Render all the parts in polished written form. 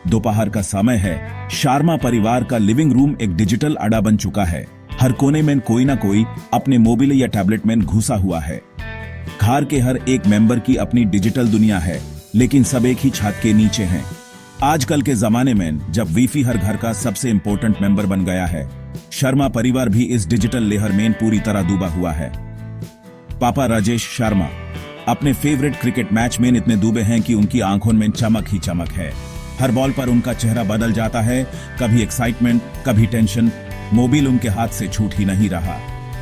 दोपहर का समय है। शर्मा परिवार का लिविंग रूम एक डिजिटल अड्डा बन चुका है। हर कोने में कोई ना कोई अपने मोबाइल या टैबलेट में घुसा हुआ है। घर के हर एक मेंबर की अपनी डिजिटल दुनिया है, लेकिन सब एक ही छत के नीचे हैं। आजकल के जमाने में जब वाईफाई हर घर का सबसे इंपॉर्टेंट मेंबर बन गया है, शर्मा परिवार भी इस डिजिटल लेहर में पूरी तरह डूबा हुआ है। पापा राजेश शर्मा अपने फेवरेट क्रिकेट मैच में इतने डूबे हैं कि उनकी आंखों में चमक ही चमक है। हर बॉल पर उनका चेहरा बदल जाता है, कभी एक्साइटमेंट, कभी टेंशन। मोबाइल उनके हाथ से छूट ही नहीं रहा।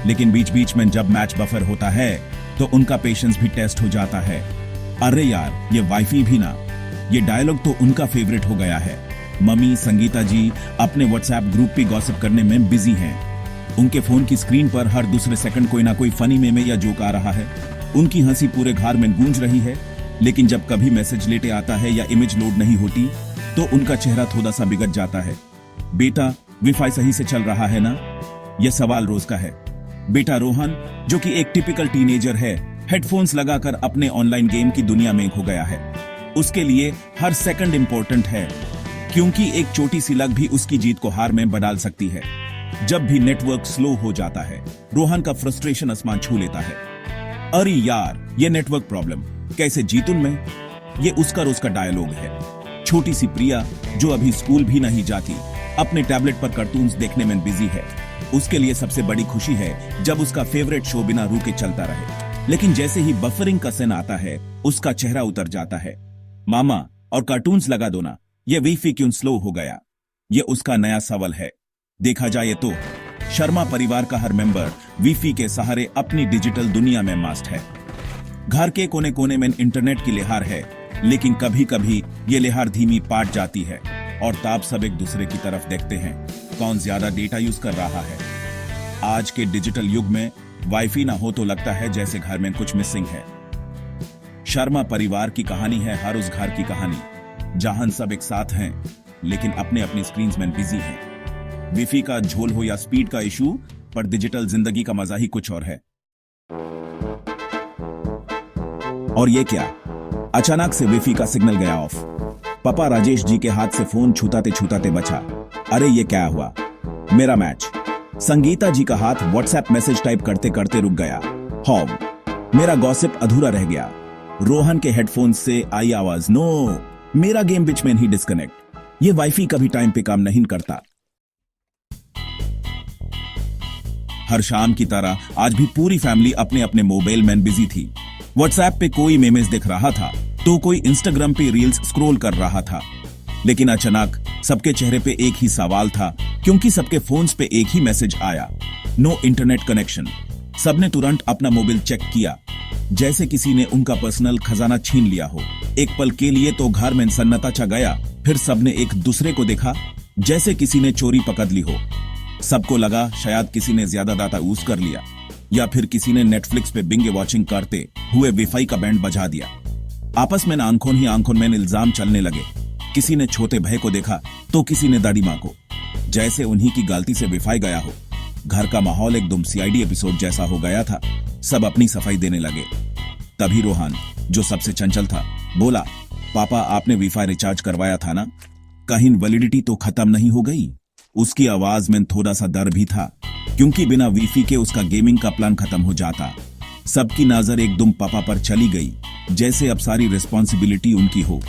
लेकिन बीच बीच में जब मैच बफर होता है तो उनका पेशेंस भी टेस्ट हो जाता है। अरे यार, ये वाईफाई भी ना, ये डायलॉग तो उनका फेवरेट हो गया है। मम्मी संगीता जी अपने व्हाट्सएप ग्रुप पे गॉसिप करने में बिजी हैं। उनके फोन की स्क्रीन पर हर दूसरे सेकंड कोई ना कोई फनी मेमे या जोक आ रहा है। उनकी हंसी पूरे घर में गूंज रही है। लेकिन जब कभी मैसेज लेटे आता है या इमेज लोड नहीं होती तो उनका चेहरा थोड़ा सा बिगड़ जाता है। बेटा, वाईफाई सही से चल रहा है ना? यह सवाल रोज का है। बेटा रोहन, जो कि एक टिपिकल टीनेजर है, हेडफोन्स लगाकर अपने ऑनलाइन गेम की दुनिया में खो गया है। उसके लिए हर सेकंड इंपॉर्टेंट है, क्योंकि एक छोटी सी लग भी उसकी जीत को हार में बदल सकती है। जब भी नेटवर्क स्लो हो जाता है, रोहन का फ्रस्ट्रेशन आसमान छू लेता है। अरे यार, ये नेटवर्क प्रॉब्लम कैसे जीतूं मैं? ये उसका रोज का डायलॉग है। छोटी सी प्रिया, जो अभी स्कूल भी नहीं जाती, अपने टैबलेट पर कार्टून्स देखने में बिजी है। उसके लिए सबसे बड़ी खुशी है जब उसका फेवरेट शो बिना रुके चलता रहे। लेकिन जैसे ही बफरिंग का सीन आता है, उसका चेहरा उतर जाता है। मामा, और कार्टून्स लगा दो ना, ये वाईफाई क्यों स्लो हो गया? ये उसका नया सवाल है। देखा जाए तो शर्मा परिवार का हर मेंबर वाईफाई के सहारे अपनी डिजिटल दुनिया में मस्त है। घर के कोने कोने में इंटरनेट की लहर है, लेकिन कभी कभी ये लहर धीमी पड़ जाती है और तब सब एक दूसरे की तरफ देखते हैं, कौन ज्यादा डेटा यूज कर रहा है। आज के डिजिटल युग में वाईफाई ना हो तो लगता है जैसे घर में कुछ मिसिंग है। शर्मा परिवार की कहानी है हर उस घर की कहानी जहां सब एक साथ हैं, लेकिन अपने अपनी स्क्रीन में बिजी हैं। वाईफाई का झोल हो या स्पीड का इशू, पर डिजिटल जिंदगी का मजा ही कुछ और है। और ये क्या, अचानक से वाईफाई का सिग्नल गया ऑफ। पापा राजेश जी के हाथ से फोन छूताते छूताते बचा। अरे ये क्या हुआ? मेरा मैच। संगीता जी का हाथ व्हाट्सएप मैसेज टाइप करते करते रुक गया। होम, मेरा गॉसिप अधूरा रह गया। रोहन के हेडफोन से आई आवाज, नो, मेरा गेम बीच में ही डिस्कनेक्ट। ये वाईफाई कभी टाइम पे काम नहीं करता। हर शाम की तरह आज भी पूरी फैमिली अपने अपने मोबाइल में बिजी थी। व्हाट्सएप पे कोई मेमेज दिख रहा था तो कोई इंस्टाग्राम पे रील्स स्क्रॉल कर रहा था। लेकिन अचानक सबके चेहरे पे एक ही सवाल था, क्योंकि सबके फोन्स पे एक ही मैसेज आया, नो इंटरनेट कनेक्शन। सबने तुरंत अपना मोबाइल चेक किया, जैसे किसी ने उनका पर्सनल खजाना छीन लिया हो। एक पल के लिए तो घर में सन्नाटा छा गया। फिर सबने एक दूसरे को देखा जैसे किसी ने चोरी पकड़ ली हो। सबको लगा शायद किसी ने ज्यादा डाटा यूज कर लिया, या फिर किसी ने नेटफ्लिक्स पे बिंगे वॉचिंग करते हुए वाईफाई का बैंड बजा दिया। आपस में आंखों ही आंखों में इल्जाम चलने लगे। किसी ने छोटे भाई को देखा तो किसी ने दादी माँ को, जैसे उन्हीं की गलती से वाईफाई गया हो। घर का माहौल एकदम सीआईडी एपिसोड जैसा हो गया था। सब अपनी सफाई देने लगे। तभी रोहन, जो सबसे चंचल था, बोला, पापा आपने वाईफाई रिचार्ज करवाया था ना? कहीं वैलिडिटी तो खत्म नहीं हो गई? उसकी आवाज में थोड़ा सा डर भी था, क्योंकि बिना वाईफाई के उसका गेमिंग का प्लान खत्म हो जाता। सबकी नजर एकदम पापा पर चली गई, जैसे अब सारी रिस्पॉन्सिबिलिटी उनकी हो।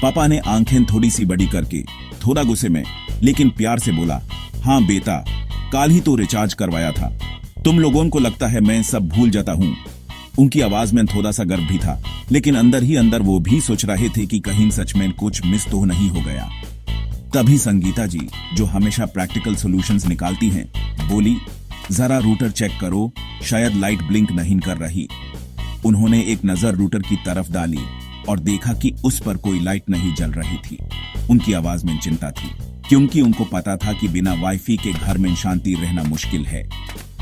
पापा ने आंखें थोड़ी सी बड़ी करके, थोड़ा गुस्से में लेकिन प्यार से बोला, हाँ बेटा, कल ही तो रिचार्ज करवाया था। तुम लोगों को लगता है मैं सब भूल जाता हूँ। उनकी आवाज में थोड़ा सा गर्व भी था, लेकिन अंदर ही अंदर वो भी सोच रहे थे कि कहीं सच में कुछ मिस तो नहीं हो गया। तभी संगीता जी, जो हमेशा प्रैक्टिकल सॉल्यूशंस निकालती हैं, बोली, जरा रूटर चेक करो, शायद लाइट ब्लिंक नहीं कर रही। उन्होंने एक नजर रूटर की तरफ डाली और देखा कि उस पर कोई लाइट नहीं जल रही थी। उनकी आवाज में चिंता थी, क्योंकि उनको पता था कि बिना वाईफाई के घर में शांति रहना मुश्किल है।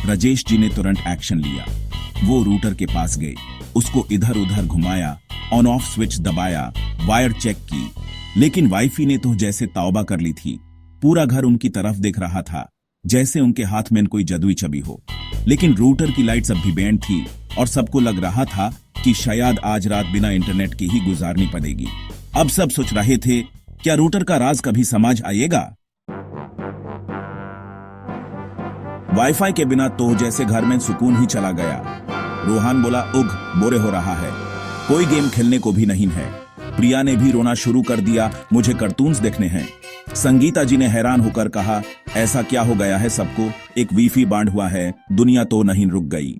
राजेश जी ने तुरंत एक्शन लिया। वो रूटर के पास गए, उसको इधर उधर घुमाया, ऑन ऑफ स्विच दबाया, वायर चेक की, लेकिन वाईफाई ने तो जैसे तौबा कर ली थी। पूरा घर उनकी तरफ देख रहा था, जैसे उनके हाथ में कोई जादुई छवि हो। लेकिन रूटर की लाइट्स अब भी बैंड थी और सबको लग रहा था कि शायद आज रात बिना इंटरनेट के ही गुजारनी पड़ेगी। अब सब सोच रहे थे क्या रूटर का राज कभी समझ आएगा? वाईफाई के बिना तो जैसे घर में सुकून ही चला गया। रोहन बोला, उग, बोरे हो रहा है, कोई गेम खेलने को भी नहीं है। प्रिया ने भी रोना शुरू कर दिया, मुझे कार्टून्स देखने हैं। संगीता जी ने हैरान होकर कहा, ऐसा क्या हो गया है सबको? एक वीफी बांध हुआ है, दुनिया तो नहीं रुक गई।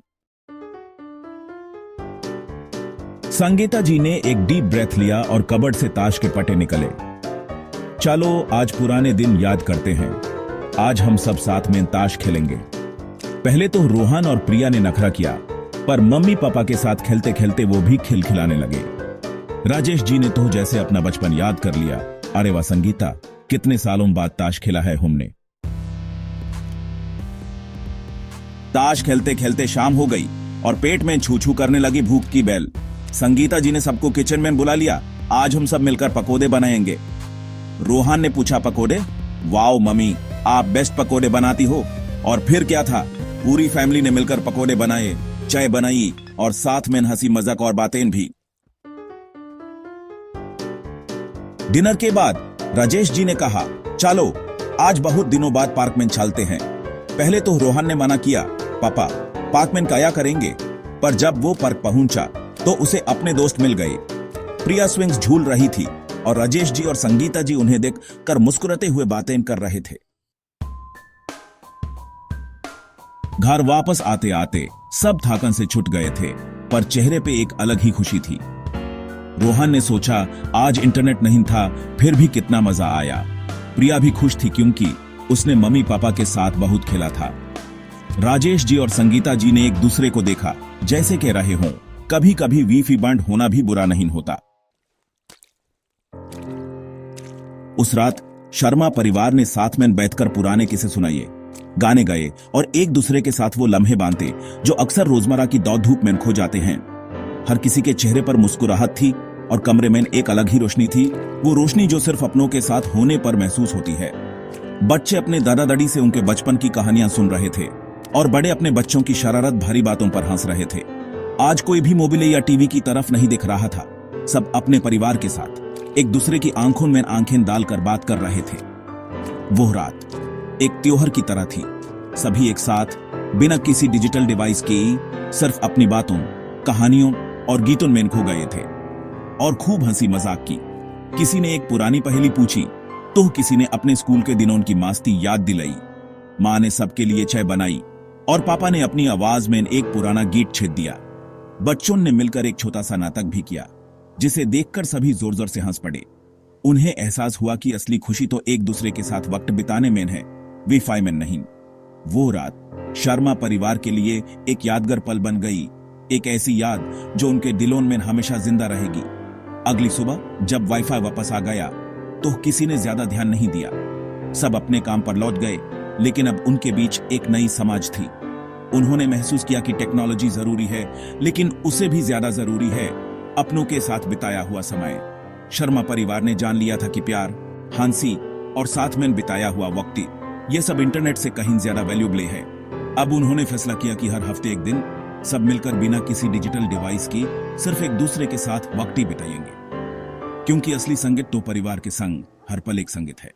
संगीता जी ने एक डीप ब्रेथ लिया और कबर्ड से ताश के पट्टे निकले। चलो आज पुराने दिन याद करते हैं, आज हम सब साथ में ताश खेलेंगे। पहले तो रोहन और प्रिया ने नखरा किया, पर मम्मी पापा के साथ खेलते खेलते वो भी खिलखिलाने लगे। राजेश जी ने तो जैसे अपना बचपन याद कर लिया। अरे वाह संगीता, कितने सालों बाद ताश खेला है हमने। ताश खेलते खेलते शाम हो गई और पेट में छू छू करने लगी भूख की बेल। संगीता जी ने सबको किचन में बुला लिया, आज हम सब मिलकर पकोड़े बनाएंगे। रोहन ने पूछा, पकोड़े? वाओ मम्मी, आप बेस्ट पकोड़े बनाती हो। और फिर क्या था, पूरी फैमिली ने मिलकर पकोड़े बनाए, चाय बनाई और साथ में हंसी मजाक और बातें भी। डिनर के बाद राजेश जी ने कहा, चलो आज बहुत दिनों बाद पार्क में चलते हैं। पहले तो रोहन ने मना किया, पापा पार्क में क्या करेंगे? पर जब वो पार्क पहुंचा तो उसे अपने दोस्त मिल गए। प्रिया स्विंग्स झूल रही थी और राजेश जी और संगीता जी उन्हें देख कर मुस्कुराते हुए बातें कर रहे थे। घर वापस आते आते सब थकान से छूट गए थे, पर चेहरे पे एक अलग ही खुशी थी। रोहन ने सोचा, आज इंटरनेट नहीं था फिर भी कितना मजा आया। प्रिया भी खुश थी क्योंकि उसने मम्मी पापा के साथ बहुत खेला था। राजेश जी और संगीता जी ने एक दूसरे को देखा, जैसे कह रहे हों, कभी कभी वीफी बंद होना भी बुरा नहीं होता। उस रात शर्मा परिवार ने साथ में बैठकर पुराने किस्से सुनाए, गाने गाए और एक दूसरे के साथ वो लम्हे बांधे जो अक्सर रोजमर्रा की दौड़ धूप में खो जाते हैं। हर किसी के चेहरे पर मुस्कुराहट थी और कमरे में एक अलग ही रोशनी थी, वो रोशनी जो सिर्फ अपनों के साथ होने पर महसूस होती है। बच्चे अपने दादा दादी से उनके बचपन की कहानियां सुन रहे थे और बड़े अपने बच्चों की शरारत भरी बातों पर हंस रहे थे। आज कोई भी मोबाइल या टीवी की तरफ नहीं दिख रहा था, सब अपने परिवार के साथ एक दूसरे की आंखों में आंखें डालकर बात कर रहे थे। वो रात एक त्योहार की तरह थी, सभी एक साथ बिना किसी डिजिटल डिवाइस के सिर्फ अपनी बातों, कहानियों और गीतों में खो गए थे और खूब हंसी मजाक की। किसी ने एक पुरानी पहेली पूछी तो किसी ने अपने स्कूल के दिनों की मस्ती याद दिलाई। माँ ने सबके लिए चाय बनाई और पापा ने अपनी आवाज में एक पुराना गीत छेद दिया। बच्चों ने मिलकर एक छोटा सा नाटक भी किया, जिसे देखकर सभी जोर जोर से हंस पड़े। उन्हें एहसास हुआ कि असली खुशी तो एक दूसरे के साथ वक्त बिताने में है, वाईफाई में नहीं। वो रात शर्मा परिवार के लिए एक यादगार पल बन गई, एक ऐसी याद जो उनके दिलों में हमेशा जिंदा रहेगी। अगली सुबह जब वाईफाई वापस आ गया तो किसी ने ज्यादा ध्यान नहीं दिया, सब अपने काम पर लौट गए। लेकिन अब उनके बीच एक नई समझ थी। उन्होंने महसूस किया कि टेक्नोलॉजी जरूरी है, लेकिन उसे भी ज्यादा जरूरी है अपनों के साथ बिताया हुआ समय। शर्मा परिवार ने जान लिया था कि प्यार, हंसी और साथ में बिताया हुआ वक्त, ये सब इंटरनेट से कहीं ज्यादा वैल्यूएबल है। अब उन्होंने फैसला किया कि हर हफ्ते एक दिन सब मिलकर बिना किसी डिजिटल डिवाइस की सिर्फ एक दूसरे के साथ वक्त ही बिताएंगे, क्योंकि असली संगीत तो परिवार के संग हर पल एक संगीत है।